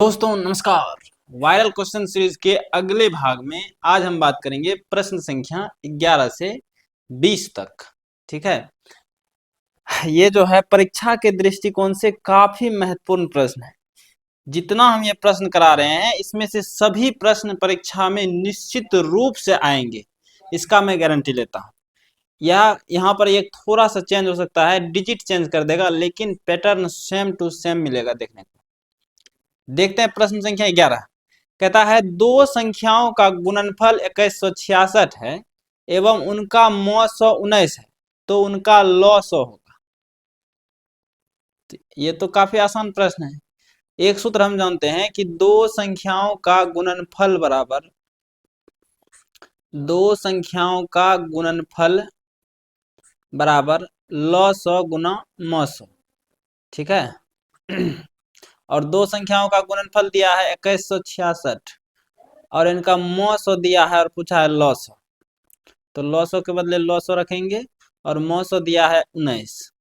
दोस्तों नमस्कार। Viral question series के अगले भाग में आज हम बात करेंगे प्रश्न संख्या 11 से 20 तक। ठीक है, ये जो है परीक्षा के दृष्टिकोण से काफी महत्वपूर्ण प्रश्न है। जितना हम ये प्रश्न करा रहे हैं इसमें से सभी प्रश्न परीक्षा में निश्चित रूप से आएंगे, इसका मैं गारंटी लेता हूँ। या यहाँ पर एक थोड़ा सा चेंज हो सकता है, डिजिट चेंज कर देगा, लेकिन पैटर्न सेम टू सेम मिलेगा देखने को। देखते हैं प्रश्न संख्या 11। कहता है दो संख्याओं का गुणनफल 2166 है एवं उनका मौ 119 है, तो उनका लॉ 100 होगा। ये तो काफी आसान प्रश्न है। एक सूत्र हम जानते हैं कि दो संख्याओं का गुणनफल बराबर लॉ 100 गुना मौ 100। ठीक है और दो संख्याओं का गुणनफल दिया है 2166 और इनका मौ 100 दिया है और पूछा है लॉ 100, तो लॉ 100 के बदले लॉ 100 रखेंगे और मौ 100 दिया है 19।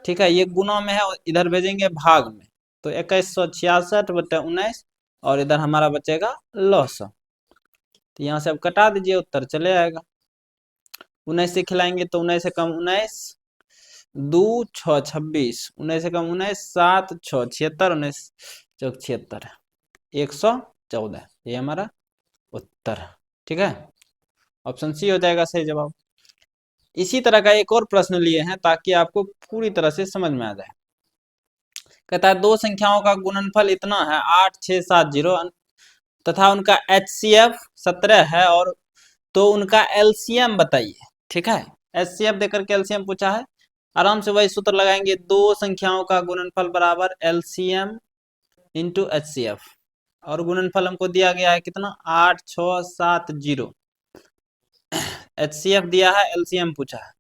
ठीक है, ये गुणों में है, इधर भेजेंगे भाग में, तो 2166/19 और इधर हमारा बचेगा लॉ 100। तो यहाँ से अब कटा दीजिए, उत्तर चले आएगा। 19 से खिलाएंगे तो 19 से कम 19, 2 6 26, 19 से कम 19, 7 6 76, 19 चौक 76, 114। ये हमारा उत्तर। ठीक है, ऑप्शन सी हो जाएगा सही जवाब। इसी तरह का एक और प्रश्न लिए हैं ताकि आपको पूरी तरह से समझ में आ जाए। कहता है दो संख्याओं का गुणनफल इतना है 8670 तथा उनका HCF 17 है, और तो उनका LCM बताइए। ठीक है, HCF देकर के LCM पूछा है, आराम से वही सूत्र लगाएंगे, दो संख्याओं का गुणनफल बराबर LCM इंटू HCF, और गुणनफल हमको दिया गया है कितना 8670। HCF दिया है, LCM पूछा है,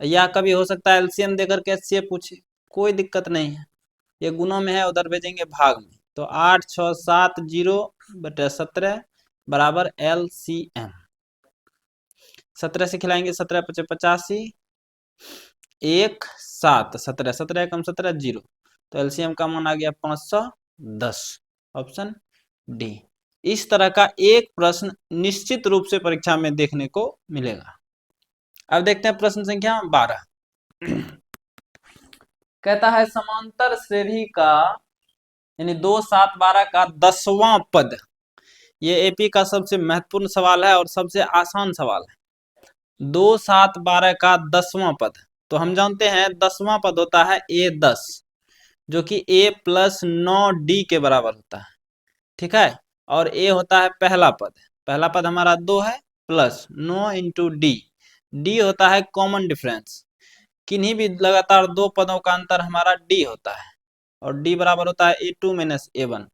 या कभी हो सकता है LCM देकर के HCF पूछे, कोई दिक्कत नहीं है। ये गुणों में है, उधर भेजेंगे भाग में, तो 8670/17 बराबर LCM। 17 से खिलाएंगे, 17 × 5 = 85, 1 7, 17 17 कम 17 0, तो LCM का मान आ गया 510। Option D. इस तरह का एक प्रश्न निश्चित रूप से परीक्षा में देखने को मिलेगा। अब देखते हैं प्रश्न संख्या 12। कहता है समांतर श्रेणी का यानी 2 7 12 का 10वां पद। ये एपी का सबसे महत्वपूर्ण सवाल है और सबसे आसान सवाल है। 2 7 12 का 10वां पद, तो हम जानते हैं 10वां पद होता है A10, जो कि A + 9D के बराबर होता है। ठीक है, और A होता है पहला पद। पहला पद हमारा 2 है प्लस 9 × D। D होता है कॉमन डिफरेंस, किन्हीं भी लगातार दो पदों का अंतर हमारा D होता है, और D बराबर होता है A2 - A1,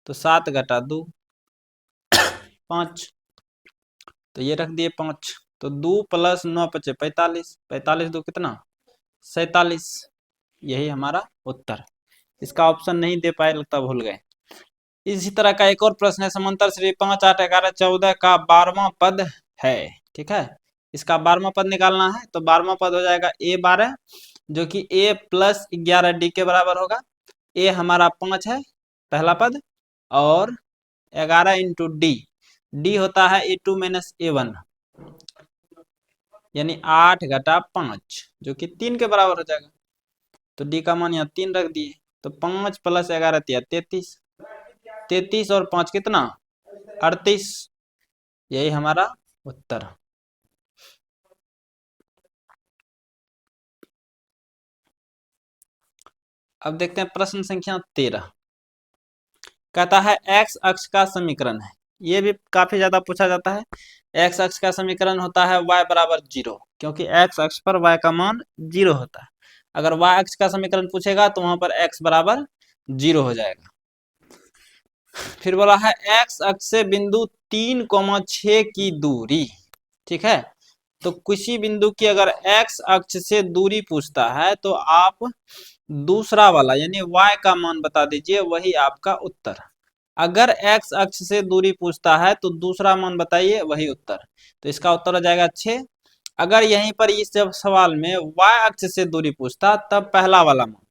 तो 7 घटा 2 5, तो ये रख दिए 5, तो 2 + 9 = 45, 45 2 कितना 47। यही हमारा उत्तर। इसका ऑप्शन नहीं दे पाए, लगता भूल गए। इसी तरह का एक और प्रश्न है, समांतर श्रेणी 5 8 11 14 का 12वां पद है। ठीक है, इसका 12वां पद निकालना है, तो 12वां पद हो जाएगा A12, जो कि A + 11D के बराबर होगा। A हमारा 5 है पहला पद, और 11 × D। D होता है A2 - A1, यानी 8 घटा 5, जो कि 3 के बराबर हो जाएगा। तो D का मान यहाँ 3 रख दिए, तो 5 + 11 = 33, 33 और 5 कितना 38। यही हमारा उत्तर। अब देखते हैं प्रश्न संख्या 13। कहता है x अक्ष का समीकरण है। ये भी काफी ज्यादा पूछा जाता है। x अक्ष का समीकरण होता है y = 0, क्योंकि x अक्ष पर y का मान 0 होता है। अगर y अक्ष का समीकरण पूछेगा तो वहां पर x = 0 हो जाएगा। फिर बोला है x अक्ष से बिंदु 3,6 की दूरी। ठीक है, तो किसी बिंदु की अगर x अक्ष से दूरी पूछता है तो आप दूसरा वाला यानी y का मान बता दीजिए, वही आपका उत्तर। अगर x अक्ष से दूरी पूछता है तो दूसरा मान बताइए, वही उत्तर। तो इसका उत्तर हो जाएगा 6। अगर यहीं पर इस जब सवाल में y अक्ष से दूरी पूछता तब पहला वाला मान,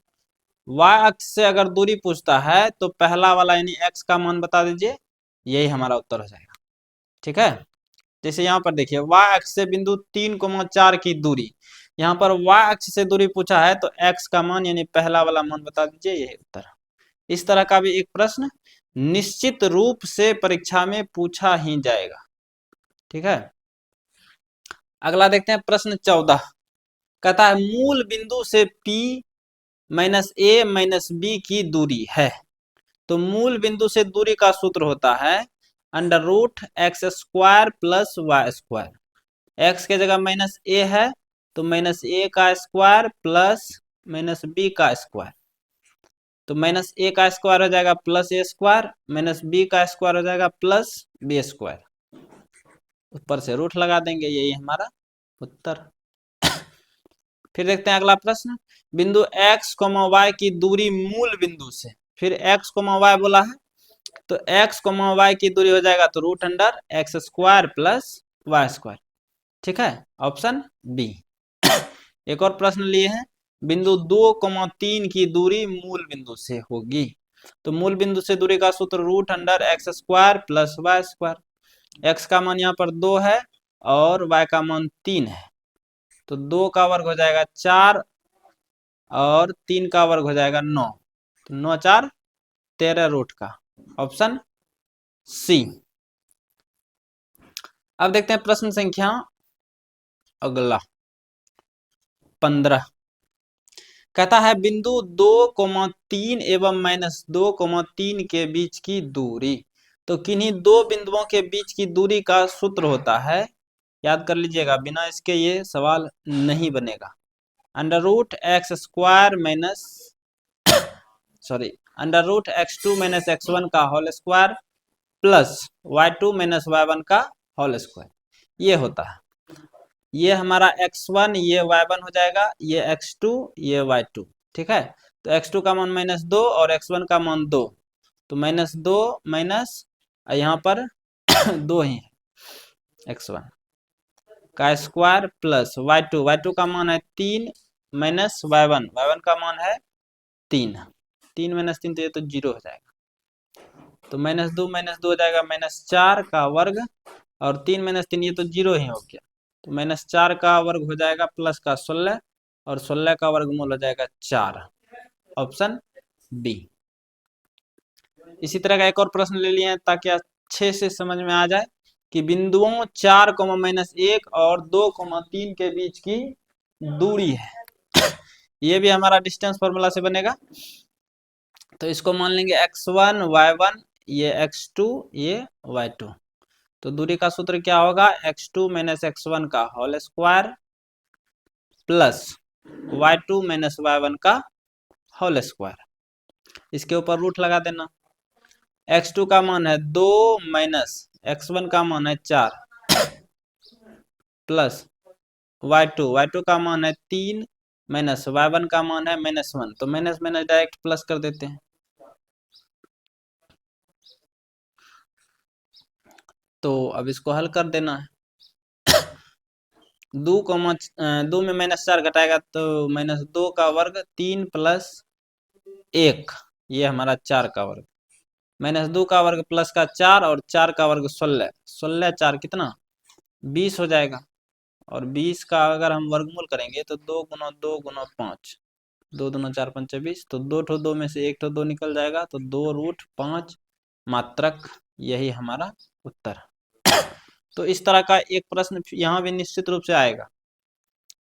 y अक्ष से अगर दूरी पूछता है तो पहला वाला यानी x का मान बता दीजिए, यही हमारा उत्तर हो जाएगा। ठीक है, जैसे यहाँ पर देखिए y अक्ष से बिंदु 3,4 की दूरी, यहाँ पर y अक्ष से दूरी पूछा है तो x का मान यानी पहला वाला मान बता दीजिए, यही उत्तर। इस तरह का भी एक प्रश्न निश्चित रूप से परीक्षा में पूछा ही जाएगा। ठीक है, अगला देखते हैं प्रश्न 14। कहता है मूल बिंदु से P माइनस ए माइनस बी की दूरी है। तो मूल बिंदु से दूरी का सूत्र होता है under root X square plus Y square. X के जगह माइनस ए है तो माइनस ए का स्क्वायर प्लस माइनस बी का स्क्वायर। तो माइनस ए का स्क्वायर हो जाएगा plus A square, minus B का स्क्वायर हो जाएगा प्लस बी स्क्वायर। ऊपर से रूट लगा देंगे, यही हमारा उत्तर। फिर देखते हैं अगला प्रश्न। बिंदु x, y की दूरी मूल बिंदु से, फिर x, y बोला है तो x, y की दूरी हो जाएगा तो root under X square plus Y square. ठीक है, ऑप्शन बी। एक और प्रश्न लिए हैं, बिंदु 2, 3 की दूरी मूल बिंदु से होगी। तो मूल बिंदु से दूरी का सूत्र root under X square plus Y square. X का मान यहाँ पर 2 है और y का मान 3 है, तो 2 का वर्ग हो जाएगा 4 और 3 का वर्ग हो जाएगा 9, तो 9 4 13 रूट का, ऑप्शन सी। अब देखते हैं प्रश्न संख्या अगला 15। कहता है बिंदु 2, 3 एवं -2, 3 के बीच की दूरी। तो किन्हीं दो बिंदुओं के बीच की दूरी का सूत्र होता है, याद कर लीजिएगा, बिना इसके ये सवाल नहीं बनेगा। Under root X square minus under root x2 minus x1 का whole square plus y2 minus y1 का होल स्क्वायर, ये होता है। ये हमारा x1 ये y1 हो जाएगा, ये x2 ये y2। ठीक है, तो x2 का मान -2 और x1 का मान 2, तो -2 माइनस यहाँ पर 2 ही है x1 का स्क्वायर प्लस y2 का मान है 3 माइनस y1 का मान है 3, 3 माइनस 3 तो ये तो 0 हो जाएगा, तो -2 हो जाएगा -4 का वर्ग और 3 माइनस 3 ये तो 0 ही हो गया, तो -4 का वर्ग हो जाएगा प्लस का 16 और 16 का वर्गमूल हो जाएगा 4, ऑप्शन बी। इसी तरह का एक और प्रश्न ले लिए हैं ताकि अच्छे से समझ में आ जाए कि बिंदुओं 4, -1 और 2, 3 के बीच की दूरी है। ये भी हमारा डिस्टेंस फॉर्मूला से बनेगा। तो इसको मान लेंगे x1 y1 ये x2 ये y2। तो दूरी का सूत्र क्या होगा, x2 माइनस x1 का whole square plus y2 minus y1 का होल स्क्वायर। इसके ऊपर रूट लगा देना। x2 का मान है 2 माइनस x1 का मान है 4 प्लस y2 का मान है 3 माइनस y1 का मान है -1, तो माइनस माइनस डायरेक्ट प्लस कर देते हैं। तो अब इसको हल कर देना है। 2 में -4 घटाएगा तो -2 का वर्ग 3 प्लस 1 ये हमारा 4 का वर्ग, -2 का वर्ग प्लस का 4 और 4 का वर्ग 16, 16 4 कितना 20 हो जाएगा। और 20 का अगर हम वर्गमूल करेंगे तो 2 गुना 2 गुना 5, 2 दूना 4 5 20, तो 2 ठो 2 में से 1 ठो 2 निकल जाएगा, तो 2 रूट 5 मात्रक, यही हमारा उत्तर। तो इस तरह का एक प्रश्न यहाँ भी निश्चित रूप से आएगा।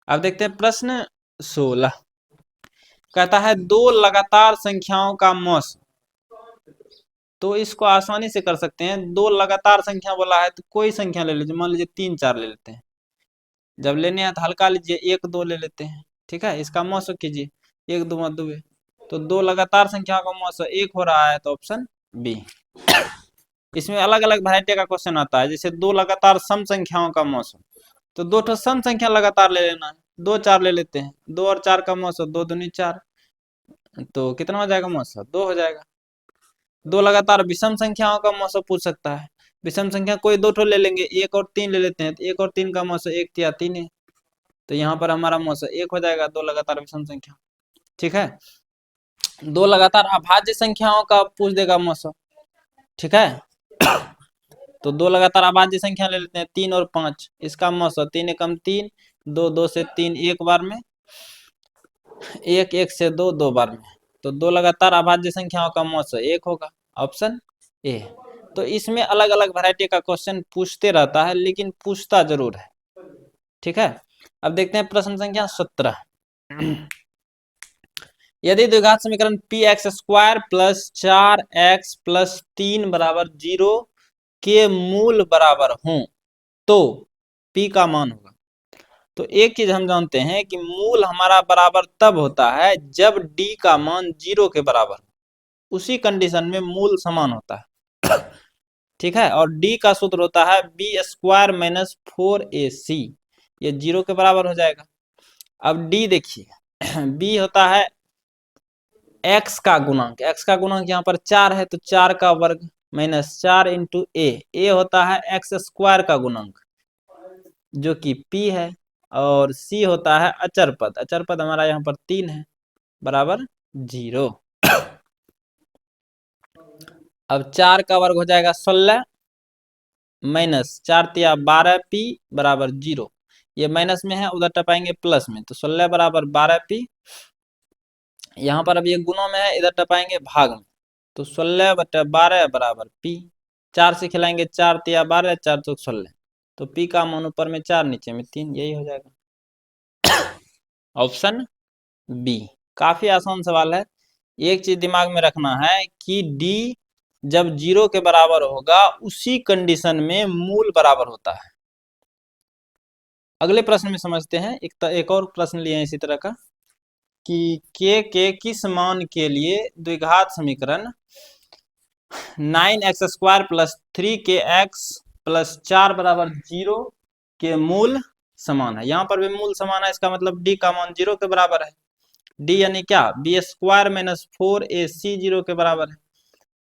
अब देखते हैं प्रश्न 16। कहता है दो लगातार संख्याओं का मौस। तो इसको आसानी से कर सकते हैं। दो लगातार संख्या बोला है तो कोई संख्या ले लीजिए, मान लीजिए 3 4 ले लेते हैं। जब लेने हैं तो हल्का लीजिए, 1 2 ले लेते हैं। ठीक है, इसका मौसम कीजिए, 1 2 2, तो दो लगातार संख्याओं का मौसम 1 हो रहा है, तो ऑप्शन बी। इसमें अलग अलग वैरायटी का क्वेश्चन आता है, जैसे दो लगातार सम संख्याओं का मौसम, तो 2 ठो सम संख्या लगातार ले लेना है। 2 4 ले लेते हैं, 2 और 4 का मौसम 2 दूनी 4, तो कितना हो जाएगा मौसम 2 हो जाएगा। 2 लगातार विषम संख्याओं का मौसम पूछ सकता है। विषम संख्या कोई 2 ठो ले लेंगे, 1 और 3 ले लेते हैं, तो 1 और 3 का मौसम 1 या 3 है, तो यहाँ पर हमारा मौसम 1 हो जाएगा, 2 लगातार विषम संख्या। ठीक है, दो लगातार अभाज्य संख्याओं का पूछ देगा मौसा, ठीक है। तो दो लगातार अभाज्य संख्या ले लेते हैं, 3 और 5, इसका मौसा 3 एकम 3, 2 2 से 3 एक बार में, 1 1 से 2 दो बार में, तो दो लगातार अभाज्य संख्याओं का मौसा 1 होगा, ऑप्शन ए। तो इसमें अलग अलग वैरायटी का क्वेश्चन पूछते रहता है, लेकिन पूछता जरूर है, ठीक है। अब देखते हैं प्रश्न संख्या 17। यदि द्विघात समीकरण P x square plus 4x plus 3 बराबर 0 के मूल बराबर हों तो p का मान होगा। तो एक चीज हम जानते हैं कि मूल हमारा बराबर तब होता है जब d का मान 0 के बराबर, उसी कंडीशन में मूल समान होता है, ठीक है। और d का सूत्र होता है बी स्क्वायर माइनस 4ac, ये 0 के बराबर हो जाएगा। अब d देखिए, b होता है x का गुणांक, x का गुणांक यहाँ पर 4 है तो 4 का वर्ग माइनस 4 इंटू ए होता है x स्क्वायर का गुणांक जो कि p है, और c होता है अचर पद, अचर पद हमारा यहाँ पर 3 है, बराबर 0। अब 4 का वर्ग हो जाएगा 16 माइनस 4 तिया 12p बराबर 0, ये माइनस में है उधर टपाएंगे प्लस में, तो 16 बराबर 12p, यहाँ पर अब ये गुणों में है इधर टपाएंगे भाग में, तो 16 बटा 12 बराबर p, 4 से खिलाएंगे 4 तिया 12 4 चौक 16, तो p का मान ऊपर में 4 नीचे में 3, यही हो जाएगा ऑप्शन बी। काफी आसान सवाल है। एक चीज दिमाग में रखना है कि d जब 0 के बराबर होगा उसी कंडीशन में मूल बराबर होता है। अगले प्रश्न में समझते हैं, एक और प्रश्न लिए हैं इसी तरह का कि के किस मान के लिए द्विघात समीकरण 9x square plus 3kx plus 4 बराबर 0 के मूल समान है। यहाँ पर भी मूल समान है, इसका मतलब d का मान 0 के बराबर है। d यानी क्या, बी स्क्वायर माइनस 4ac 0 के बराबर है।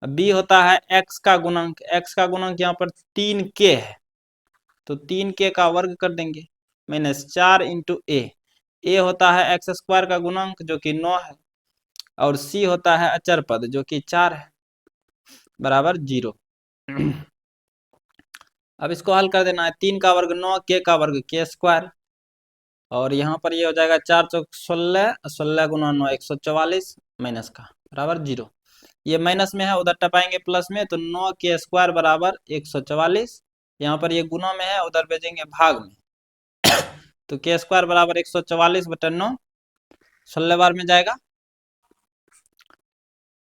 b होता है x का गुणांक, x का गुणांक यहाँ पर 3k है, तो 3k का वर्ग कर देंगे माइनस 4 इंटू ए होता है एक्स स्क्वायर का गुणांक जो कि 9 है, और c होता है अचर पद जो कि 4 है, बराबर 0। अब इसको हल कर देना है, 3 का वर्ग 9, k का वर्ग k स्क्वायर, और यहाँ पर ये हो जाएगा 4 चौक 16, 16 गुना 9 144 माइनस का बराबर 0, ये माइनस में है उधर टपाएंगे प्लस में, तो 9k स्क्वायर बराबर 144, यहाँ पर ये गुना में है उधर भेजेंगे भाग में, तो k स्क्वायर बराबर 144 बटा 9, 16 बार में जाएगा।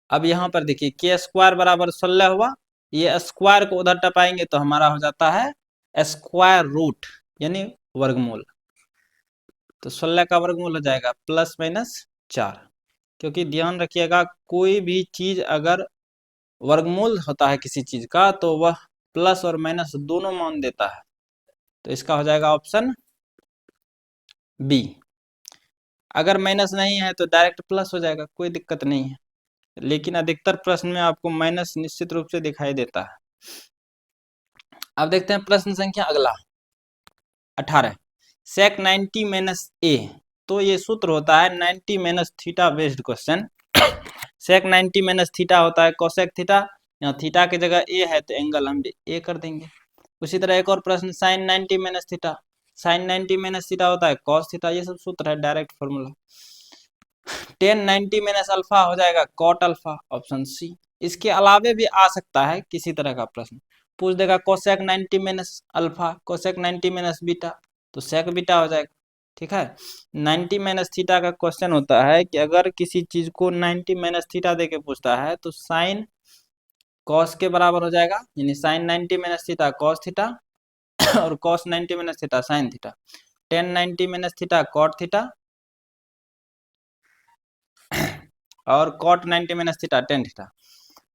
अब यहाँ पर देखिए k स्क्वायर बराबर 16 हुआ, ये स्क्वायर को उधर टपाएंगे तो हमारा हो जाता है स्क्वायर रूट यानी वर्गमूल, तो 16 का वर्गमूल हो जाएगा प्लस माइनस 4, क्योंकि ध्यान रखिएगा कोई भी चीज अगर वर्गमूल होता है किसी चीज का तो वह प्लस और माइनस दोनों मान देता है, तो इसका हो जाएगा ऑप्शन बी। अगर माइनस नहीं है तो डायरेक्ट प्लस हो जाएगा, कोई दिक्कत नहीं है, लेकिन अधिकतर प्रश्न में आपको माइनस निश्चित रूप से दिखाई देता है। अब देखते हैं प्रश्न संख्या अगला 18, सेक 90 माइनस ए, तो ये सूत्र होता है 90 माइनस थीटा बेस्ड क्वेश्चन। सेक 90 माइनस थीटा होता है कोसेक थीटा, यहाँ थीटा की जगह ए है तो एंगल हम ए कर देंगे। उसी तरह एक और प्रश्न sine 90 minus theta, sine 90 minus theta होता है कॉस थीटा, ये सब सूत्र है direct formula. Tan 90 minus alpha हो जाएगा कॉट अल्फा, ऑप्शन सी। इसके अलावे भी आ सकता है किसी तरह का प्रश्न, पूछ देगा cosec 90 minus alpha, cosec 90 minus beta, तो सेक बीटा हो जाएगा, ठीक है। 90 माइनस थीटा का क्वेश्चन होता है कि अगर किसी चीज को 90 माइनस थीटा देके पूछता है तो साइन कॉस के बराबर हो जाएगा, यानी sine 90 minus theta cos theta और cos 90 minus theta sine theta, tan 90 minus theta cot theta और cot 90 minus theta tan theta.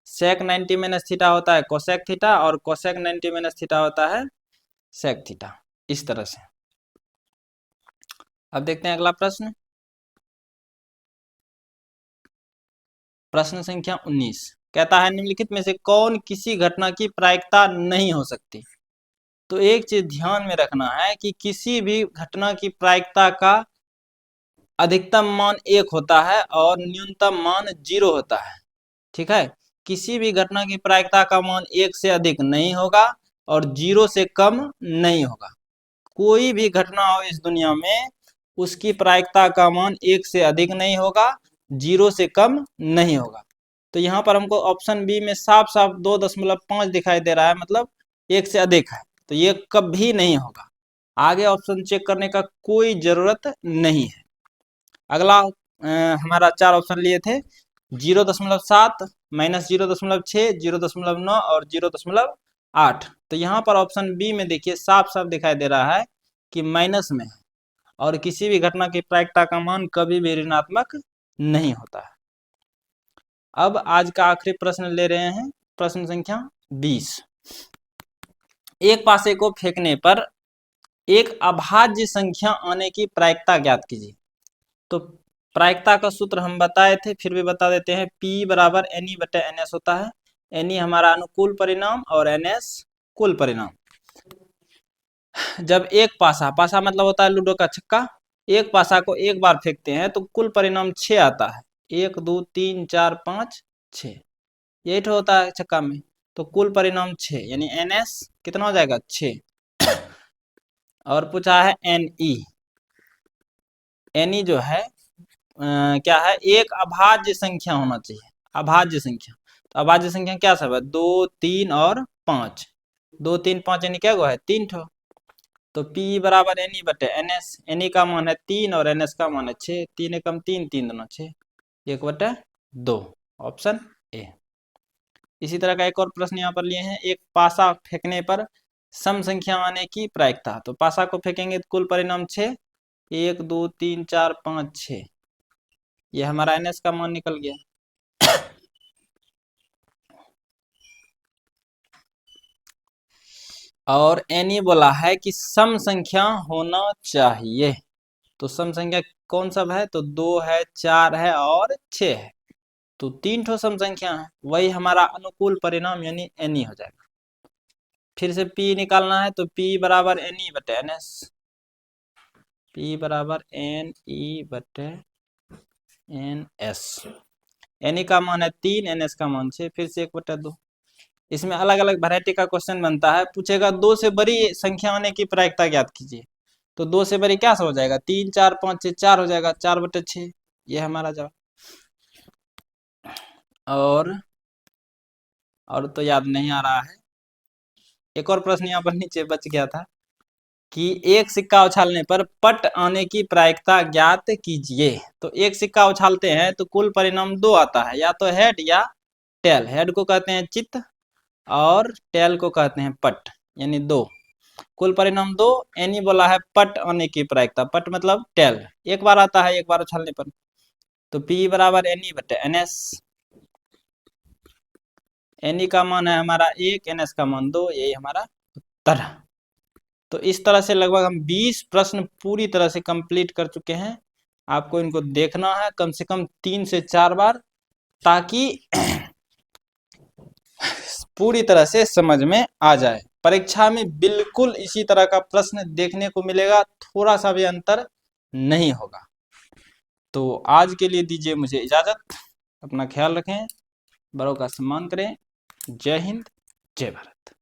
Sec 90 minus theta होता है कोसेक थीटा और कोसेक 90 माइनस थीटा होता है सेक थीटा, इस तरह से। अब देखते हैं अगला प्रश्न, प्रश्न संख्या 19 कहता है निम्नलिखित में से कौन किसी घटना की प्रायिकता नहीं हो सकती। तो एक चीज ध्यान में रखना है कि किसी भी घटना की प्रायिकता का अधिकतम मान 1 होता है और न्यूनतम मान 0 होता है। ठीक है, किसी भी घटना की प्रायिकता का मान 1 से अधिक नहीं होगा और 0 से कम नहीं होगा। कोई भी घटना हो इस दुनिया में, उसकी प्रायिकता का मान 1 से अधिक नहीं होगा, 0 से कम नहीं होगा। तो यहाँ पर हमको ऑप्शन बी में साफ साफ 2.5 दिखाई दे रहा है, मतलब 1 से अधिक है, तो ये कभी नहीं होगा। आगे ऑप्शन चेक करने का कोई जरूरत नहीं है। अगला हमारा 4 ऑप्शन लिए थे, 0.7, -0.6, 0.9 और 0.8। तो यहाँ पर ऑप्शन बी में देखिए साफ साफ दिखाई दे रहा है कि माइनस में है और किसी भी घटना की प्रायिकता का मान कभी भी ऋणात्मक नहीं होता है। अब आज का आखिरी प्रश्न ले रहे हैं, प्रश्न संख्या 20। एक पासे को फेंकने पर एक अभाज्य संख्या आने की प्रायिकता ज्ञात कीजिए। तो प्रायिकता का सूत्र हम बताए थे, फिर भी बता देते हैं। P बराबर NE/NS होता है। NE हमारा अनुकूल परिणाम और NS कुल परिणाम। जब एक पासा, पासा मतलब होता है लूडो का छक्का, एक पासा को एक बार फेंकते हैं तो कुल परिणाम 6 आता है। 1 2 3 4 5 6, यही तो होता है छक्का में। तो कुल परिणाम 6, यानी NS कितना हो जाएगा 6। और पूछा है NE। NE जो है क्या है, एक अभाज्य संख्या होना चाहिए, अभाज्य संख्या। तो अभाज्य संख्या क्या सब है, 2 3 और 5। 2 3 5 यानी क्या है 3 ठो। तो P बराबर NE/NS। NE का मान है 3 और NS का मान है 6। 3 एकम 3, 3 दूना 6, 1/2। Option A. इसी तरह का एक और प्रश्न यहाँ पर लिए हैं, एक पासा फेंकने पर सम संख्या आने की प्रायिकता। तो पासा को फेंकेंगे तो कुल परिणाम 6, 1 2 3 4 5 6, ये हमारा NS का मान निकल गया। और NE बोला है कि सम संख्या होना चाहिए। तो सम संख्या कौन सब है, तो 2 है, 4 है और 6 है। तो 3 ठो सम संख्या है, वही हमारा अनुकूल परिणाम यानी NE हो जाएगा। फिर से P निकालना है, तो P बराबर NE/NS। P बराबर NE/NS। NE का मान है 3, NS का मान 6, फिर से 1/2। इसमें अलग अलग वैरायटी का क्वेश्चन बनता है। पूछेगा 2 से बड़ी संख्या आने की प्रायिकता ज्ञात कीजिए। तो 2 से बड़ी क्या हो जाएगा, 3 4 5 6, 4 हो जाएगा, 4/6, ये हमारा जवाब। और तो याद नहीं आ रहा है। एक और प्रश्न यहाँ पर नीचे बच गया था कि एक सिक्का उछालने पर पट आने की प्रायिकता ज्ञात कीजिए। तो एक सिक्का उछालते हैं तो कुल परिणाम 2 आता है, या तो हेड या टेल। हेड को कहते हैं चित्त और टेल को कहते हैं पट, यानी 2। कुल परिणाम 2। NE बोला है पट आने की प्रायिकता, पट मतलब टेल, एक बार आता है एक बार उछालने पर। तो P बराबर NE/NS। NE का मान है हमारा 1, NS का मान 2, यही हमारा उत्तर है। तो इस तरह से लगभग हम 20 प्रश्न पूरी तरह से कंप्लीट कर चुके हैं। आपको इनको देखना है कम से कम 3 से 4 बार, ताकि पूरी तरह से समझ में आ जाए। परीक्षा में बिल्कुल इसी तरह का प्रश्न देखने को मिलेगा, थोड़ा सा भी अंतर नहीं होगा। तो आज के लिए दीजिए मुझे इजाजत। अपना ख्याल रखें, बड़ों का सम्मान करें। जय हिंद, जय भारत।